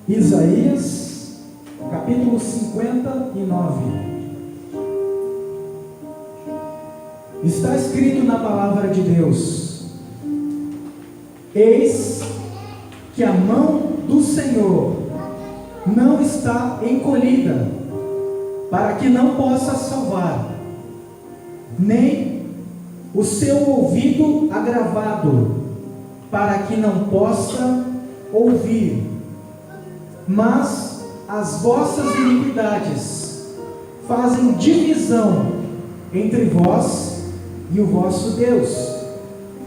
Isaías, capítulo 59. Está escrito na palavra de Deus: eis que a mão do Senhor não está encolhida, para que não possa salvar, nem o seu ouvido agravado, para que não possa ouvir. Mas as vossas iniquidades fazem divisão entre vós e o vosso Deus,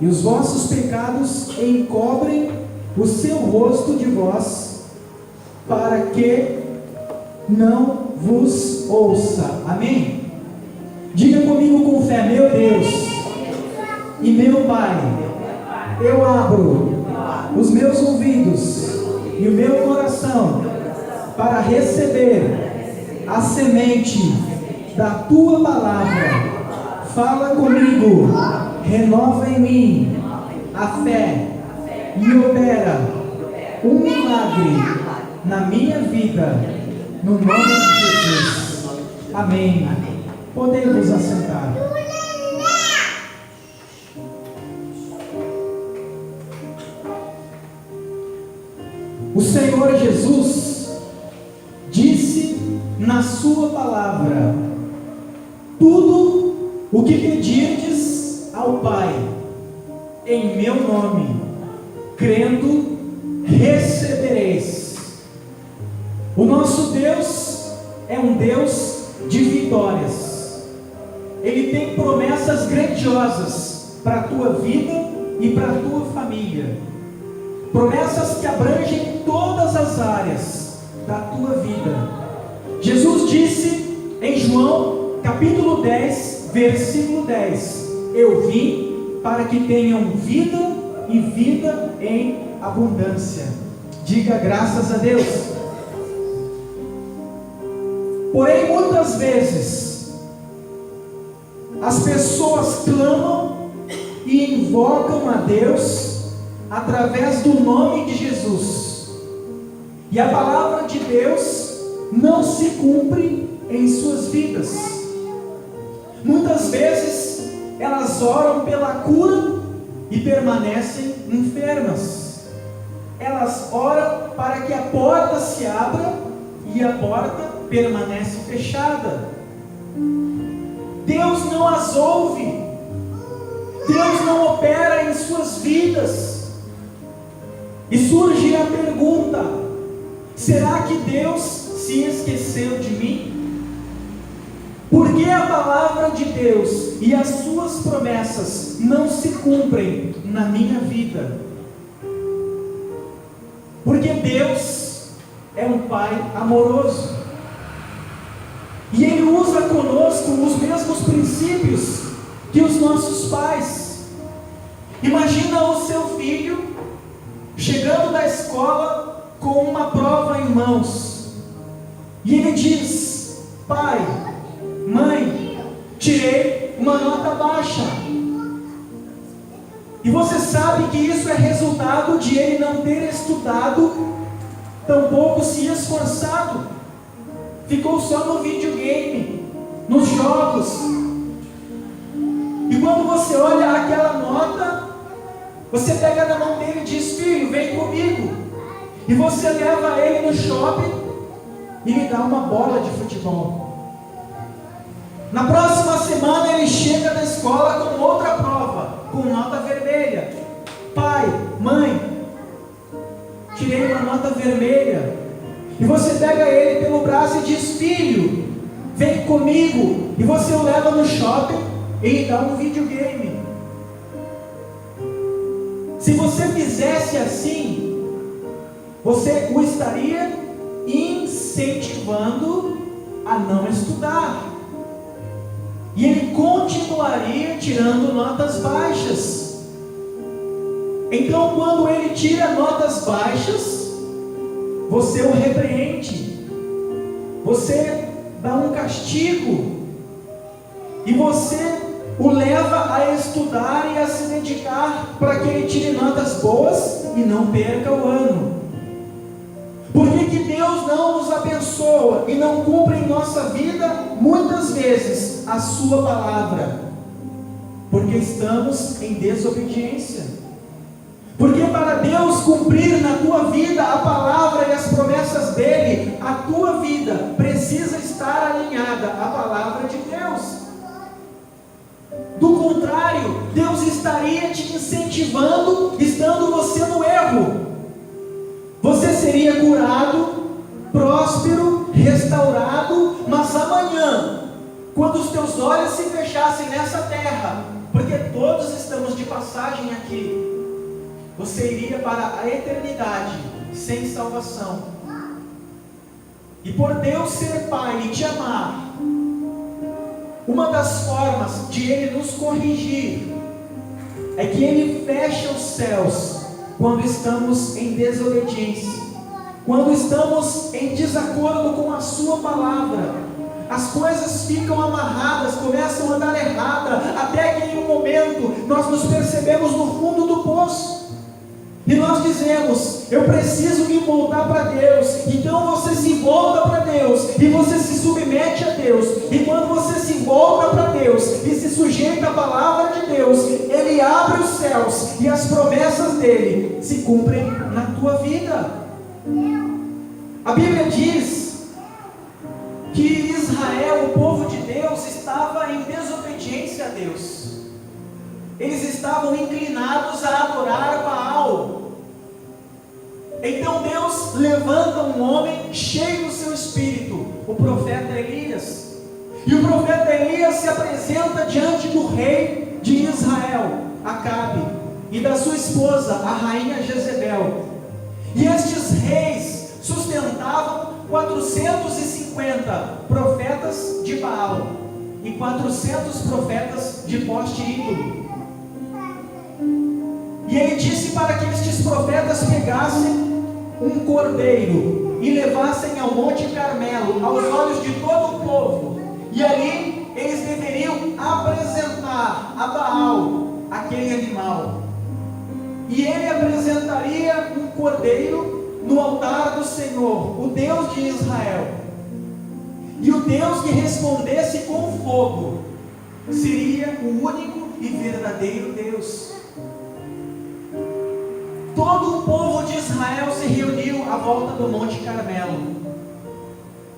e os vossos pecados encobrem o seu rosto de vós, para que não vos ouça. Amém? Diga comigo com fé: meu Deus e meu Pai, eu abro os meus ouvidos e o meu coração para receber a semente da tua palavra. Fala comigo, renova em mim a fé e opera um milagre na minha vida, no nome de Jesus. Amém. Podemos assentar. O Senhor Jesus disse na sua palavra: tudo o que pedirdes ao Pai em meu nome, crendo, recebereis. O nosso Deus é um Deus de vitórias. Ele tem promessas grandiosas para a tua vida e para a tua família. Promessas que abrangem todas as áreas da tua vida. Jesus disse em João capítulo 10, versículo 10: eu vim para que tenham vida e vida em abundância. Diga graças a Deus. Porém, muitas vezes as pessoas clamam e invocam a Deus através do nome de Jesus, e a palavra de Deus não se cumpre em suas vidas. Muitas vezes elas oram pela cura e permanecem enfermas. Elas oram para que a porta se abra e a porta permanece fechada. Deus não as ouve, Deus não opera em suas vidas. E surge a pergunta: será que Deus se esqueceu de mim? Por que a palavra de Deus e as suas promessas não se cumprem na minha vida? Porque Deus é um Pai amoroso, e Ele usa conosco os mesmos princípios que os nossos pais. Imagina o seu filho chegando da escola com uma prova em mãos, e ele diz: pai, mãe, tirei uma nota baixa. E você sabe que isso é resultado de ele não ter estudado, tampouco se esforçado. Ficou só no videogame, nos jogos. E quando você olha aquela nota, você pega na mão dele e diz: filho, vem comigo. E você leva ele no shopping e lhe dá uma bola de futebol. Na próxima semana ele chega da escola com outra prova, com nota vermelha. Pai, mãe, tirei uma nota vermelha. E você pega ele pelo braço e diz: filho, vem comigo. E você o leva no shopping e lhe dá um videogame. Se você fizesse assim, você o estaria incentivando a não estudar, e ele continuaria tirando notas baixas. Então, quando ele tira notas baixas, você o repreende, você dá um castigo, e você o leva a estudar e a se dedicar para que ele tire notas boas e não perca o ano. não nos abençoa e não cumpre em nossa vida, muitas vezes, a sua palavra, porque estamos em desobediência. Porque para Deus cumprir na tua vida a palavra e as promessas dele, a tua vida precisa estar alinhada à palavra de Deus. Do contrário, Deus estaria te incentivando, estando você no erro. Você seria curado, próspero, restaurado, mas amanhã, quando os teus olhos se fechassem nessa terra, porque todos estamos de passagem aqui, você iria para a eternidade sem salvação. E por Deus ser Pai e te amar, uma das formas de Ele nos corrigir é que Ele fecha os céus quando estamos em desobediência, quando estamos em desacordo com a sua palavra. As coisas ficam amarradas, começam a andar errada, até que em um momento nós nos percebemos no fundo do poço. E nós dizemos: eu preciso me voltar para Deus. Então você se volta para Deus e você se submete a Deus. E quando você se volta para Deus e se sujeita à palavra de Deus, Ele abre os céus e as promessas dele se cumprem na tua vida. A Bíblia diz que Israel, o povo de Deus, estava em desobediência a Deus. Eles estavam inclinados a adorar Baal. Então Deus levanta um homem cheio do seu espírito, o profeta Elias. E o profeta Elias se apresenta diante do rei de Israel, Acabe, e da sua esposa, a rainha Jezebel. E estes reis sustentavam 450 profetas de Baal e 400 profetas de poste ídolo. E ele disse para que estes profetas pegassem um cordeiro e levassem ao Monte Carmelo, aos olhos de todo o povo, e ali eles deveriam apresentar a Baal aquele animal, e ele apresentaria um cordeiro no altar do Senhor, o Deus de Israel, e o Deus que respondesse com fogo seria o único e verdadeiro Deus. Todo o povo de Israel se reuniu à volta do Monte Carmelo.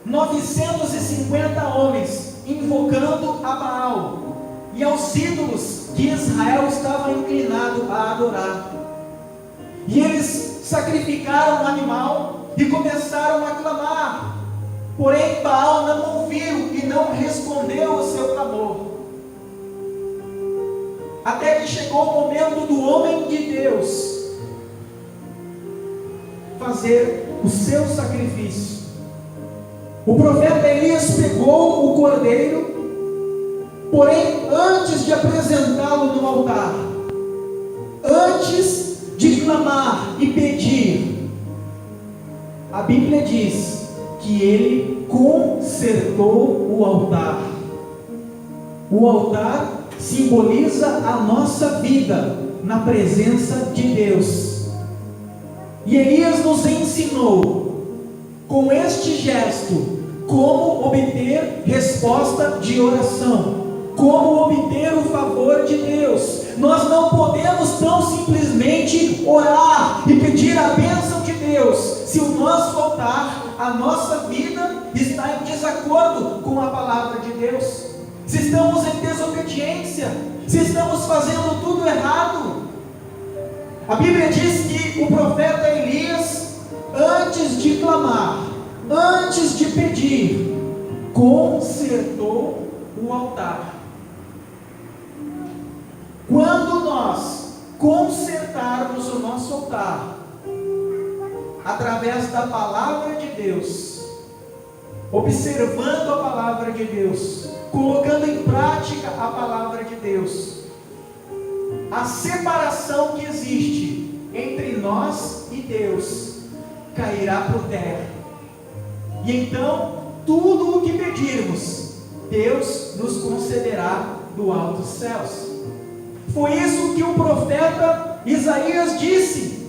950 homens invocando a Baal e aos ídolos que Israel estava inclinado a adorar. E eles sacrificaram o animal e começaram a clamar. Porém Baal não ouviu e não respondeu ao seu clamor. Até que chegou o momento do homem de Deus fazer o seu sacrifício. O profeta Elias pegou o cordeiro, porém antes de apresentá-lo no altar, antes de clamar e pedir, a Bíblia diz que ele consertou o altar. O altar simboliza a nossa vida na presença de Deus. E Elias nos ensinou, com este gesto, como obter resposta de oração, como obter o favor de Deus. Nós não podemos tão simplesmente orar e pedir a bênção de Deus, se o nosso altar, a nossa vida, está em desacordo com a palavra de Deus, se estamos em desobediência, se estamos fazendo tudo errado. A Bíblia diz que o profeta Elias, antes de clamar, antes de pedir, consertou o altar. Quando nós consertarmos o nosso altar, através da palavra de Deus, observando a palavra de Deus, colocando em prática a palavra de Deus, a separação que existe entre nós e Deus cairá por terra. E então, tudo o que pedirmos, Deus nos concederá do alto dos céus. Foi isso que o profeta Isaías disse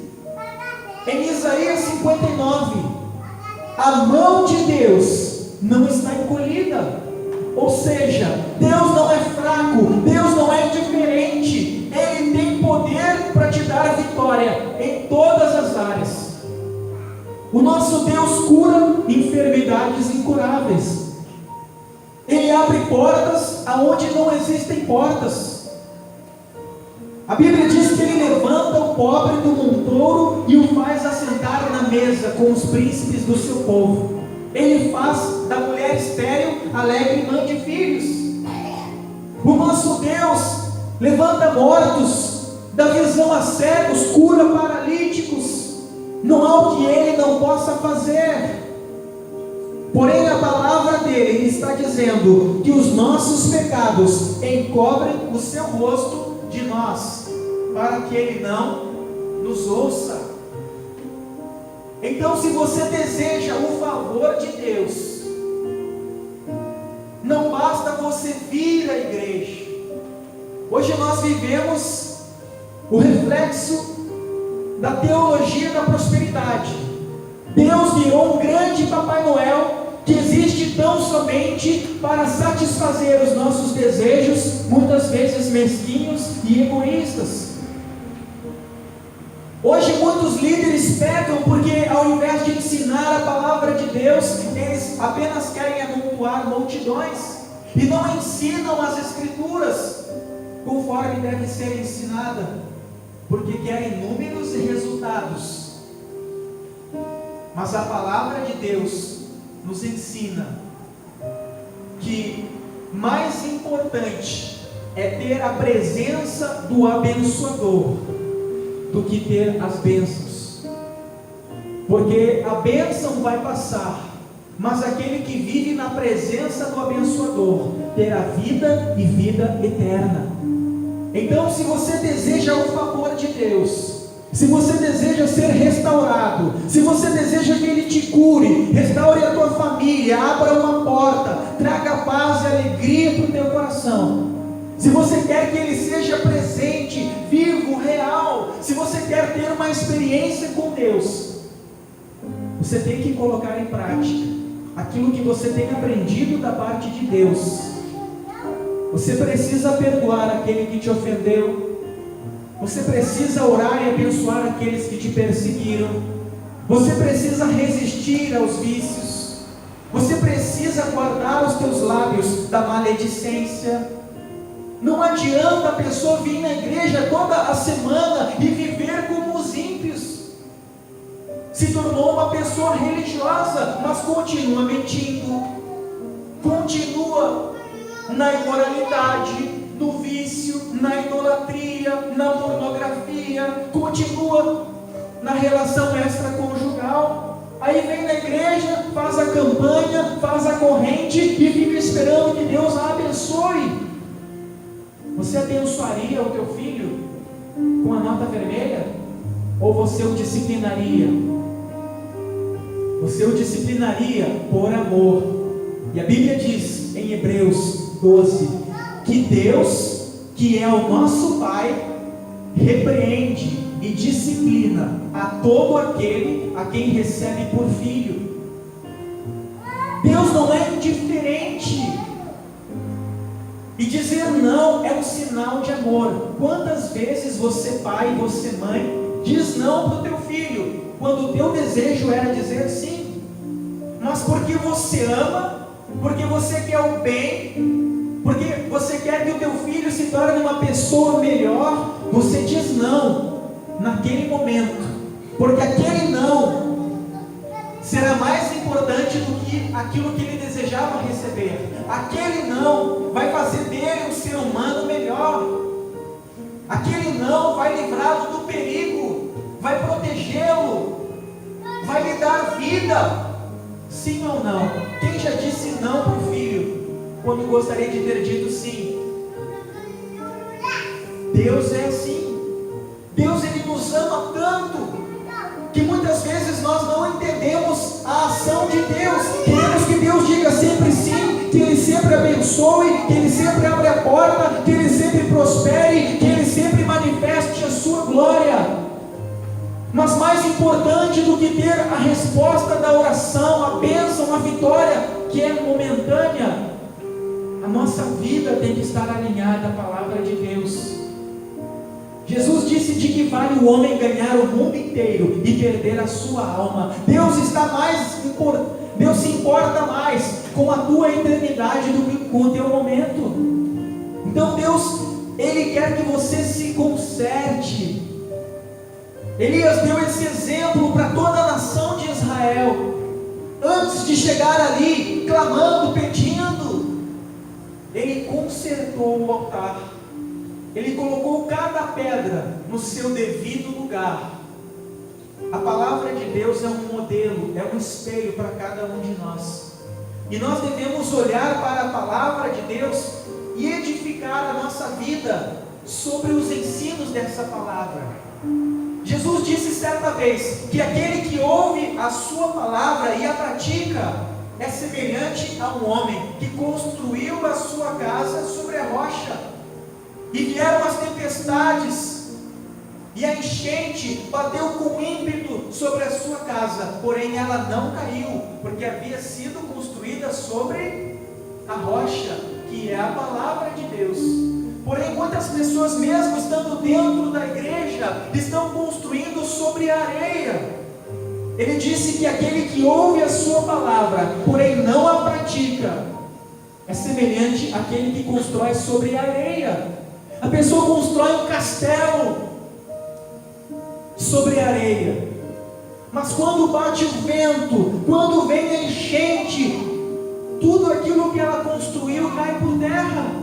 em Isaías 59. a mão de Deus não está encolhida. Ou seja, Deus não é fraco, Deus não é indiferente, Ele tem poder para te dar vitória em todas as áreas. O nosso Deus cura enfermidades incuráveis. Ele abre portas aonde não existem portas. A Bíblia diz que Ele levanta o pobre do montouro e o faz assentar na mesa com os príncipes do seu povo. Ele faz da mulher estéril alegre mãe de filhos. O nosso Deus levanta mortos, dá visão a cegos, cura paralíticos. Não há o que Ele não possa fazer. Porém, a palavra dele está dizendo que os nossos pecados encobrem o seu rosto de nós, para que Ele não nos ouça. Então, se você deseja o favor de Deus, não basta você vir à igreja. Hoje nós vivemos o reflexo da teologia da prosperidade. Deus virou um grande Papai Noel que existe tão somente para satisfazer os nossos desejos, muitas vezes mesquinhos e egoístas. Hoje muitos líderes pecam porque, ao invés de ensinar a palavra de Deus, eles apenas querem amontoar multidões e não ensinam as Escrituras conforme deve ser ensinada, porque querem números e resultados. Mas a palavra de Deus nos ensina que mais importante é ter a presença do abençoador do que ter as bênçãos, porque a bênção vai passar, mas aquele que vive na presença do abençoador terá vida e vida eterna. Então, se você deseja o favor de Deus, se você deseja ser restaurado, se você deseja que Ele te cure, restaure a tua família, abra uma porta, traga paz e alegria para o teu coração, se você quer que Ele seja presente, vivo, real, se você quer ter uma experiência com Deus, você tem que colocar em prática aquilo que você tem aprendido da parte de Deus. Você precisa perdoar aquele que te ofendeu. Você precisa orar e abençoar aqueles que te perseguiram. Você precisa resistir aos vícios. Você precisa guardar os teus lábios da maledicência. Não adianta a pessoa vir na igreja toda a semana e viver como os ímpios. Se tornou uma pessoa religiosa, mas continua mentindo, continua na imoralidade, no vício, na idolatria, na pornografia, continua na relação extraconjugal. Aí vem na igreja, faz a campanha, faz a corrente e fica esperando que Deus a abençoe. Você abençoaria o teu filho com a nota vermelha? Ou você o disciplinaria? Você o disciplinaria por amor. E a Bíblia diz em Hebreus 12 que Deus, que é o nosso Pai, repreende e disciplina a todo aquele a quem recebe por filho. Deus não é indiferente. E dizer não é um sinal de amor. Quantas vezes você, pai, você, mãe, diz não para o teu filho, quando o teu desejo era dizer sim? Mas porque você ama, porque você quer o bem, porque você quer que o teu filho se torne uma pessoa melhor, você diz não naquele momento, porque aquele não será mais importante do que aquilo que ele desejava receber. Aquele não vai fazer dele um ser humano melhor. Aquele não vai livrá-lo do perigo, vai protegê-lo, vai lhe dar vida. Sim ou não? Quem já disse não para o filho quando gostaria de ter dito sim? Deus é assim. Deus, Ele nos ama tanto que muitas vezes nós não entendemos a ação de Deus. Queremos que Deus diga sempre sim, que Ele sempre abençoe, que Ele sempre abra a porta, que Ele sempre prospere, que Ele sempre manifeste a sua glória. Mas mais importante do que ter a resposta da oração, a bênção, a vitória, que é momentânea, a nossa vida tem que estar alinhada à palavra de Deus. Jesus disse: de que vale o homem ganhar o mundo inteiro e perder a sua alma? Deus se importa mais com a tua eternidade do que com o teu momento. Então Deus, Ele quer que você se conserte. Elias deu esse exemplo para toda a nação de Israel. Antes de chegar ali, clamando, pedindo, ele consertou o altar. Ele colocou cada pedra no seu devido lugar. A palavra de Deus é um modelo, é um espelho para cada um de nós. E nós devemos olhar para a palavra de Deus e edificar a nossa vida sobre os ensinos dessa palavra. Jesus disse certa vez que aquele que ouve a sua palavra e a pratica é semelhante a um homem que construiu a sua casa sobre a rocha. E vieram as tempestades, e a enchente bateu com ímpeto sobre a sua casa, porém ela não caiu, porque havia sido construída sobre a rocha, que é a palavra de Deus. Porém, muitas pessoas, mesmo estando dentro da igreja, estão construindo sobre a areia. Ele disse que aquele que ouve a sua palavra, porém não a pratica, é semelhante àquele que constrói sobre a areia. A pessoa constrói um castelo sobre a areia, mas quando bate o vento, quando vem a enchente, tudo aquilo que ela construiu cai por terra.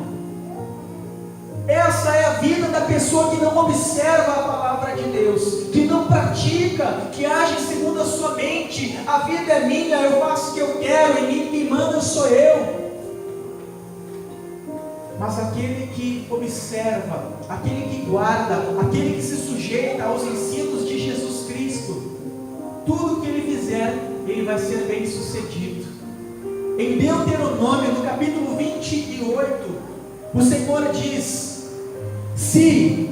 Essa é a vida da pessoa que não observa a palavra de Deus, que não pratica, que age segundo a sua mente. A vida é minha, eu faço o que eu quero, e quem manda sou eu. Mas aquele que observa, aquele que guarda, aquele que se sujeita aos ensinos de Jesus Cristo, tudo que ele fizer, ele vai ser bem sucedido. Em Deuteronômio, no capítulo 28, o Senhor diz: se,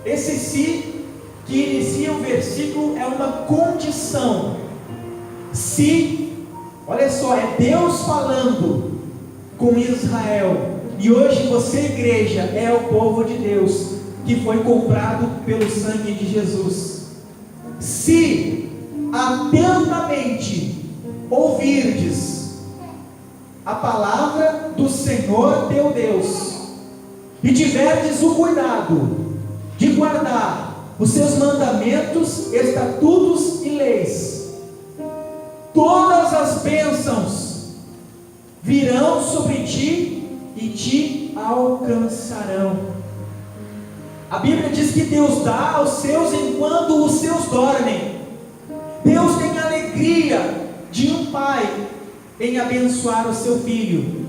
esse se que inicia o versículo é uma condição. Se, olha só, é Deus falando com Israel. E hoje você, igreja, é o povo de Deus, que foi comprado pelo sangue de Jesus. Se atentamente ouvirdes a palavra do Senhor teu Deus, e tiverdes o cuidado de guardar os seus mandamentos, estatutos e leis, todas as bênçãos virão sobre ti e te alcançarão. A Bíblia diz que Deus dá aos seus enquanto os seus dormem. Deus tem alegria de um pai em abençoar o seu filho.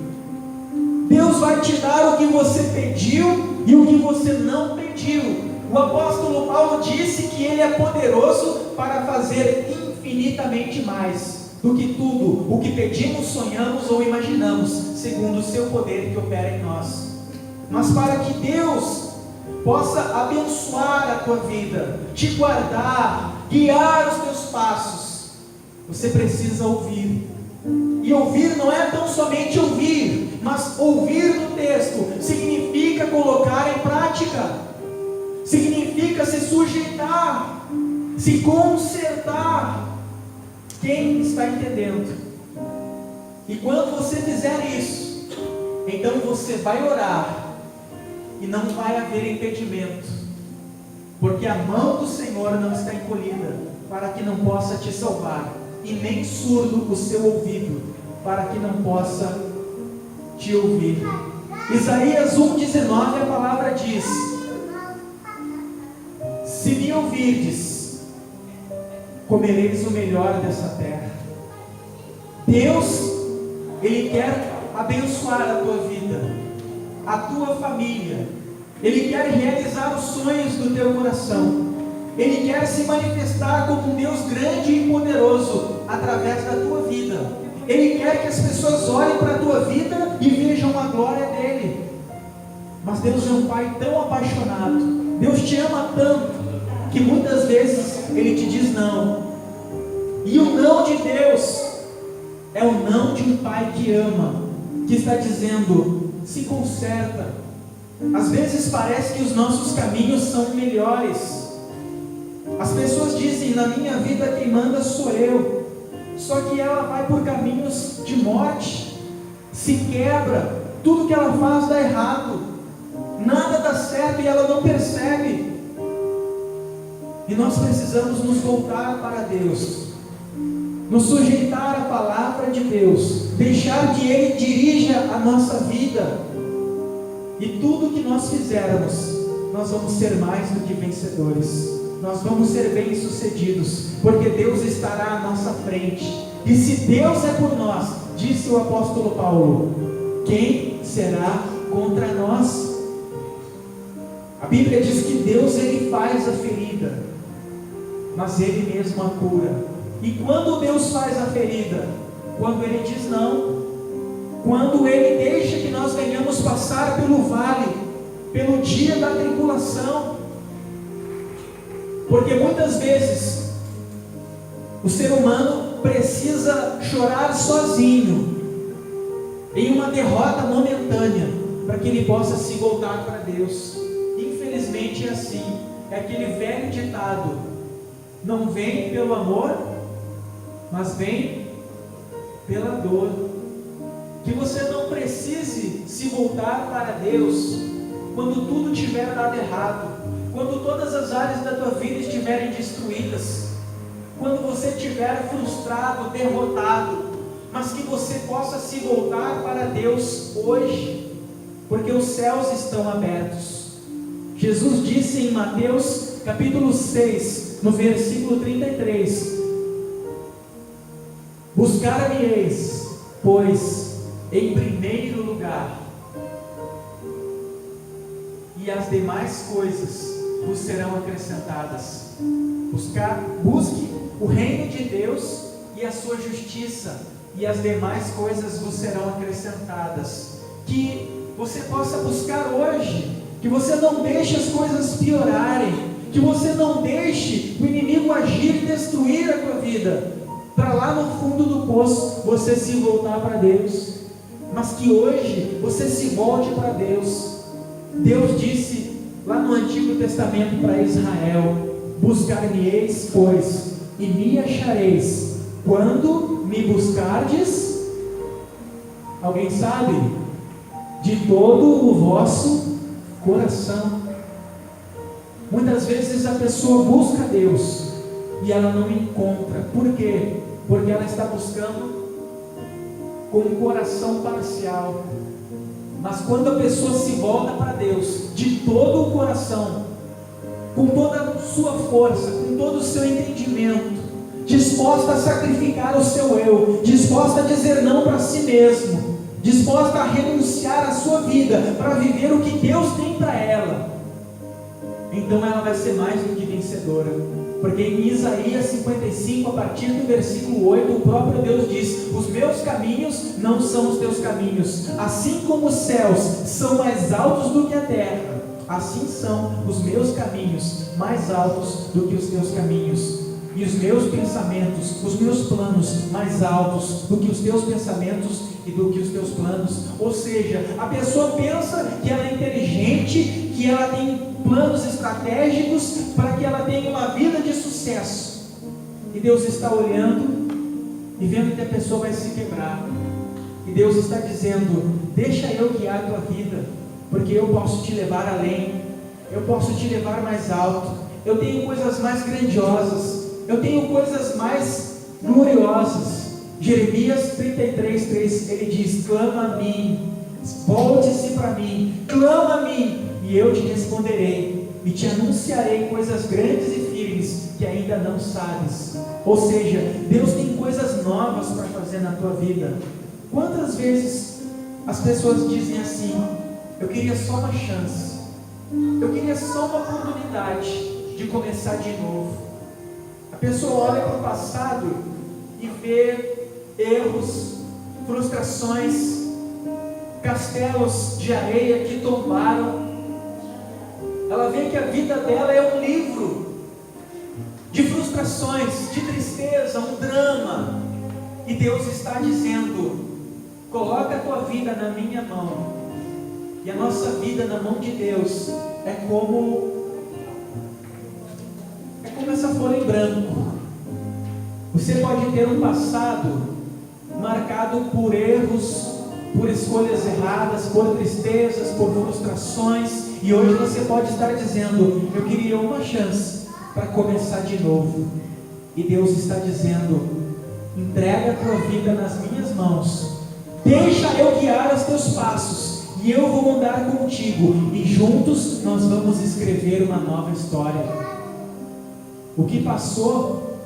Deus vai te dar o que você pediu e o que você não pediu. O apóstolo Paulo disse que ele é poderoso para fazer infinitamente mais do que tudo o que pedimos, sonhamos ou imaginamos, segundo o seu poder que opera em nós. Mas para que Deus possa abençoar a tua vida, te guardar, guiar os teus passos, você precisa ouvir. E ouvir não é tão somente ouvir, mas ouvir no texto significa colocar em prática, significa se sujeitar, se consertar. Quem está entendendo? E quando você fizer isso, então você vai orar e não vai haver impedimento, porque a mão do Senhor não está encolhida para que não possa te salvar, e nem surdo o seu ouvido para que não possa te ouvir. Isaías 1,19, a palavra diz: se me ouvirdes, comereis o melhor dessa terra. Deus, Ele quer abençoar a tua vida, a tua família. Ele quer realizar os sonhos do teu coração. Ele quer se manifestar como um Deus grande e poderoso através da tua vida. Ele quer que as pessoas olhem para a tua vida e vejam a glória dele. Mas Deus é um Pai tão apaixonado, Deus te ama tanto, que muitas vezes Ele te diz não. E o não de Deus é o não de um pai que ama, que está dizendo: se conserta. Às vezes parece que os nossos caminhos são melhores. As pessoas dizem: na minha vida quem manda sou eu. Só que ela vai por caminhos de morte, se quebra, tudo que ela faz dá errado, nada dá certo e ela não percebe. E nós precisamos nos voltar para Deus, nos sujeitar à palavra de Deus, deixar que Ele dirija a nossa vida, e tudo que nós fizermos, nós vamos ser mais do que vencedores, nós vamos ser bem-sucedidos, porque Deus estará à nossa frente. E se Deus é por nós, disse o apóstolo Paulo, quem será contra nós? A Bíblia diz que Deus, Ele faz a ferida, mas Ele mesmo a cura. E quando Deus faz a ferida? Quando Ele diz não, quando Ele deixa que nós venhamos passar pelo vale, pelo dia da tribulação. Porque muitas vezes o ser humano precisa chorar sozinho, em uma derrota momentânea, para que ele possa se voltar para Deus. Infelizmente é assim, é aquele velho ditado: não vem pelo amor, mas vem pela dor. Que você não precise se voltar para Deus quando tudo tiver dado errado, quando todas as áreas da tua vida estiverem destruídas, quando você estiver frustrado, derrotado, mas que você possa se voltar para Deus hoje, porque os céus estão abertos. Jesus disse em Mateus capítulo 6, no versículo 33, buscar-me-eis, pois, em primeiro lugar, e as demais coisas vos serão acrescentadas. Busque o reino de Deus e a sua justiça, e as demais coisas vos serão acrescentadas. Que você possa buscar hoje, que você não deixe as coisas piorarem, que você não deixe o inimigo agir e destruir a tua vida, para lá no fundo do poço você se voltar para Deus, mas que hoje você se volte para Deus. Deus disse lá no Antigo Testamento para Israel: buscar-me-eis, pois, e me achareis, quando me buscardes, alguém sabe? De todo o vosso coração. Muitas vezes a pessoa busca Deus e ela não encontra. Por quê? Porque ela está buscando com um coração parcial. Mas quando a pessoa se volta para Deus de todo o coração, com toda a sua força, com todo o seu entendimento, disposta a sacrificar o seu eu, disposta a dizer não para si mesmo, disposta a renunciar à sua vida para viver o que Deus tem para ela, então ela vai ser mais do que vencedora. Porque em Isaías 55, a partir do versículo 8, o próprio Deus diz: os meus caminhos não são os teus caminhos, assim como os céus são mais altos do que a terra, assim são os meus caminhos mais altos do que os teus caminhos, e os meus pensamentos, os meus planos mais altos do que os teus pensamentos e do que os teus planos. Ou seja, a pessoa pensa que ela é inteligente, que ela tem planos estratégicos para que ela tenha uma vida de sucesso, e Deus está olhando e vendo que a pessoa vai se quebrar, e Deus está dizendo: deixa eu guiar a tua vida, porque eu posso te levar além, eu posso te levar mais alto, eu tenho coisas mais grandiosas, eu tenho coisas mais gloriosas. Jeremias 33:3, ele diz: clama a mim, volte-se para mim, clama a mim, e eu te responderei, e te anunciarei coisas grandes e firmes que ainda não sabes. Ou seja, Deus tem coisas novas para fazer na tua vida. Quantas vezes as pessoas dizem assim: eu queria só uma chance, eu queria só uma oportunidade de começar de novo. A pessoa olha para o passado e vê erros, frustrações, castelos de areia que tombaram. Ela vê que a vida dela é um livro de frustrações frustrações, de tristeza, um drama. E Deus está dizendo: coloca a tua vida na minha mão. E a nossa vida na mão de Deus é como essa folha em branco. Você pode ter um passado marcado por erros, por escolhas erradas, por tristezas, por frustrações, e hoje você pode estar dizendo: eu queria uma chance para começar de novo. E Deus está dizendo: entrega a tua vida nas minhas mãos, deixa eu guiar os teus passos, e eu vou andar contigo, e juntos nós vamos escrever uma nova história. O que passou,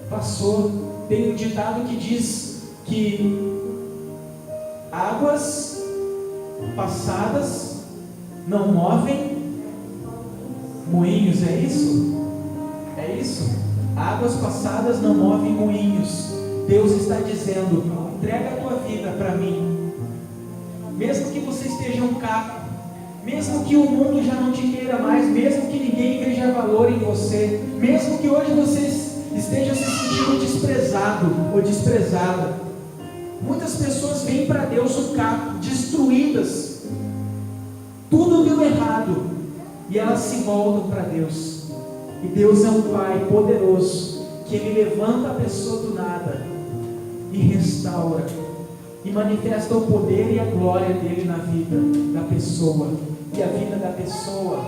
passou. Tem um ditado que diz que águas passadas não movem moinhos, é isso? É isso? Águas passadas não movem moinhos. Deus está dizendo: entrega a tua vida para mim. Mesmo que você esteja um caco, mesmo que o mundo já não te queira mais, mesmo que ninguém veja valor em você, mesmo que hoje você esteja se sentindo desprezado ou desprezada, muitas pessoas vêm para Deus um caco, destruídas, tudo deu errado, e elas se voltam para Deus. E Deus é um Pai poderoso, que Ele levanta a pessoa do nada e restaura, e manifesta o poder e a glória dele na vida da pessoa, e a vida da pessoa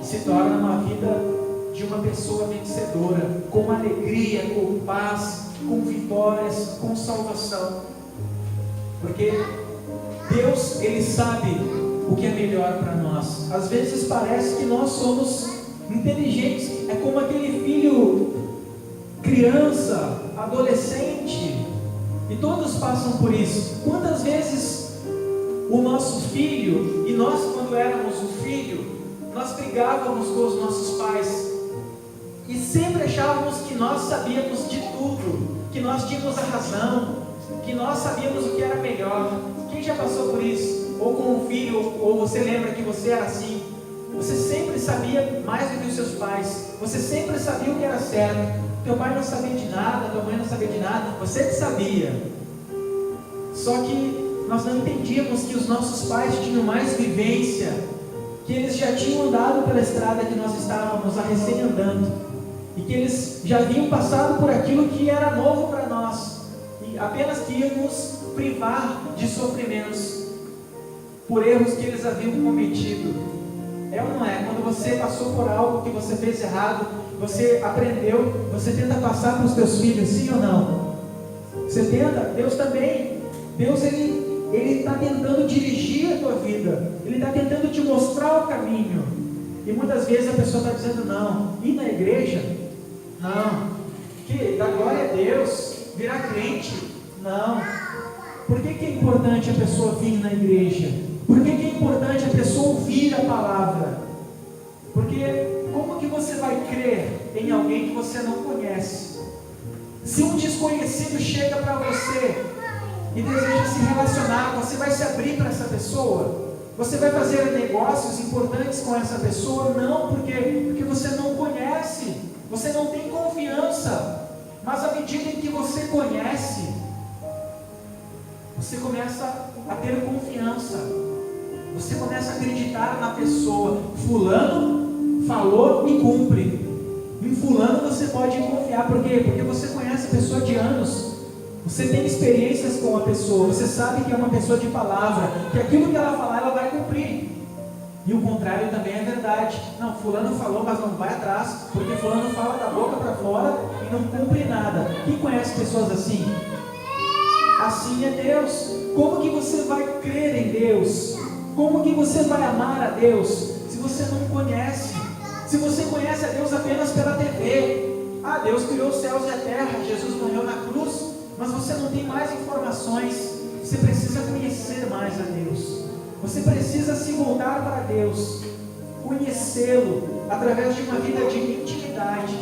se torna uma vida de uma pessoa vencedora, com alegria, com paz, com vitórias, com salvação, porque Deus, Ele sabe o que é melhor para nós. Às vezes parece que nós somos inteligentes, é como aquele filho, criança, adolescente, e todos passam por isso. Quantas vezes o nosso filho, e nós quando éramos o filho, nós brigávamos com os nossos pais, e sempre achávamos que nós sabíamos de tudo, que nós tínhamos a razão, que nós sabíamos o que era melhor. Quem já passou por isso? Ou com um filho, ou você lembra que você era assim? Você sempre sabia mais do que os seus pais, você sempre sabia o que era certo. Teu pai não sabia de nada, tua mãe não sabia de nada, você que sabia. Só que nós não entendíamos que os nossos pais tinham mais vivência, que eles já tinham andado pela estrada que nós estávamos a recém andando, e que eles já haviam passado por aquilo que era novo para nós, e apenas que iam nos privar de sofrimentos por erros que eles haviam cometido. É ou não é? Quando você passou por algo que você fez errado, você aprendeu, você tenta passar para os teus filhos, sim ou não? Você tenta? Deus também. Deus, Ele está tentando dirigir a tua vida, Ele está tentando te mostrar o caminho, e muitas vezes a pessoa está dizendo: não, ir na igreja? Não. Que dar glória a Deus, virar crente? Não. Por que é importante a pessoa vir na igreja? Por que é importante a pessoa ouvir a palavra? Porque como que você vai crer em alguém que você não conhece? Se um desconhecido chega para você e deseja se relacionar, você vai se abrir para essa pessoa? Você vai fazer negócios importantes com essa pessoa? Não, porque você não conhece, você não tem confiança. Mas à medida em que você conhece, você começa a ter confiança, você começa a acreditar na pessoa. Fulano falou e cumpre. Em fulano você pode confiar. Por quê? Porque você conhece a pessoa de anos, você tem experiências com a pessoa, você sabe que é uma pessoa de palavra, que aquilo que ela falar, ela vai cumprir. E o contrário também é verdade. Não, fulano falou, mas não vai atrás, porque fulano fala da boca para fora e não cumpre nada. Quem conhece pessoas assim? Assim é Deus. Como que você vai crer em Deus? Como que você vai amar a Deus se você não conhece? Se você conhece a Deus apenas pela TV. Ah, Deus criou os céus e a terra, Jesus morreu na cruz, mas você não tem mais informações. Você precisa conhecer mais a Deus. Você precisa se voltar para Deus, conhecê-lo através de uma vida de intimidade.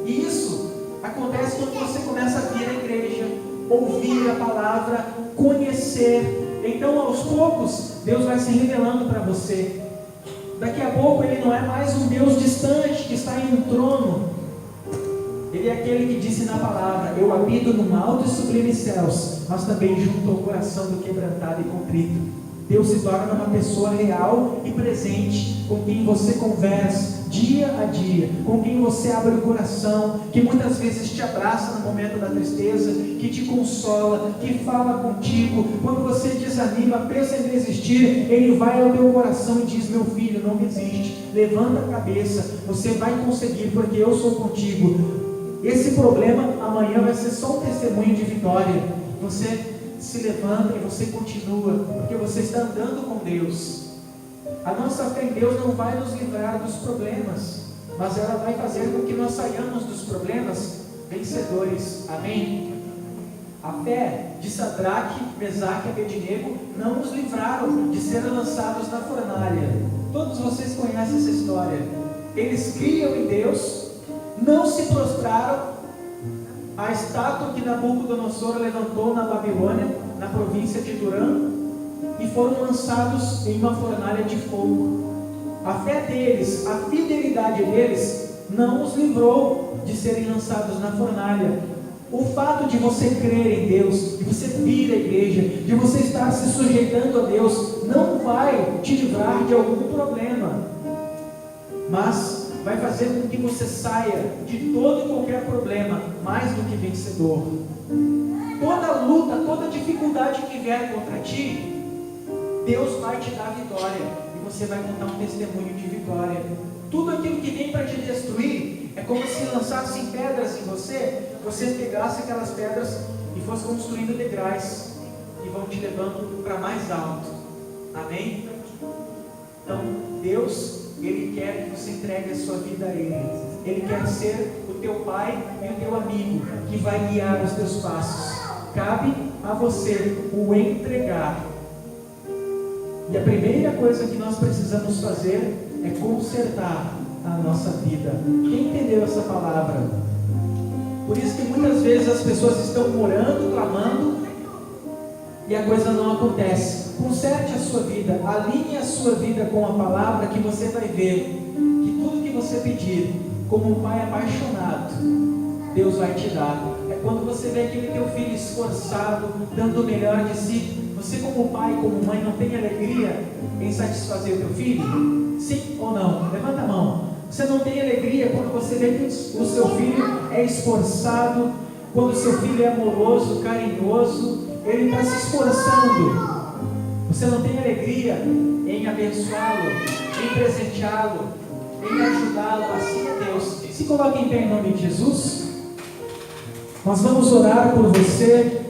E isso acontece quando você começa a vir à igreja, ouvir a palavra, conhecer. Então, aos poucos, Deus vai se revelando para você. Daqui a pouco Ele não é mais um Deus distante que está em um trono, Ele é aquele que disse na palavra: eu habito num alto e sublime céus, mas também junto ao coração do quebrantado e contrito. Deus se torna uma pessoa real e presente, com quem você conversa dia a dia, com quem você abre o coração, que muitas vezes te abraça no momento da tristeza, que te consola, que fala contigo. Quando você desanima, pensa em desistir, Ele vai ao teu coração e diz: meu filho, não desiste, levanta a cabeça, você vai conseguir, porque eu sou contigo. Esse problema amanhã vai ser só um testemunho de vitória. Você se levanta e você continua, porque você está andando com Deus. A nossa fé em Deus não vai nos livrar dos problemas, mas ela vai fazer com que nós saiamos dos problemas vencedores. Amém? A fé de Sadraque, Mesaque e Abednego não nos livraram de ser lançados na fornalha. Todos vocês conhecem essa história. Eles criam em Deus, não se prostraram à estátua que Nabucodonosor levantou na Babilônia, na província de Durã, e foram lançados em uma fornalha de fogo. A fé deles, a fidelidade deles, não os livrou de serem lançados na fornalha. O fato de você crer em Deus, de você vir à igreja, de você estar se sujeitando a Deus, não vai te livrar de algum problema, mas vai fazer com que você saia de todo e qualquer problema mais do que vencedor. Toda luta, toda dificuldade que vier contra ti, Deus vai te dar vitória, e você vai contar um testemunho de vitória. Tudo aquilo que vem para te destruir, é como se lançassem pedras em você, você pegasse aquelas pedras e fosse construindo degraus, que vão te levando para mais alto. Amém? Então, Deus, Ele quer que você entregue a sua vida a Ele. Ele quer ser o teu pai e o teu amigo, que vai guiar os teus passos. Cabe a você o entregar. E a primeira coisa que nós precisamos fazer é consertar a nossa vida. Quem entendeu essa palavra? Por isso que muitas vezes as pessoas estão orando, clamando, e a coisa não acontece. Conserte a sua vida, alinhe a sua vida com a palavra, que você vai ver que tudo que você pedir, como um pai apaixonado, Deus vai te dar. É quando você vê aquele teu filho esforçado, dando o melhor de si. Você, como pai, como mãe, não tem alegria em satisfazer o teu filho? Sim ou não? Levanta a mão. Você não tem alegria quando você vê que o seu filho é esforçado, quando o seu filho é amoroso, carinhoso, ele está se esforçando. Você não tem alegria em abençoá-lo, em presenteá-lo, em ajudá-lo. Assim é Deus. Se coloque em pé em nome de Jesus. Nós vamos orar por você.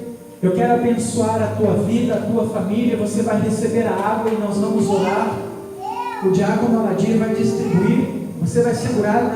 Eu quero abençoar a tua vida, a tua família. Você vai receber a água e nós vamos orar. O diácono Aladir vai distribuir. Você vai segurar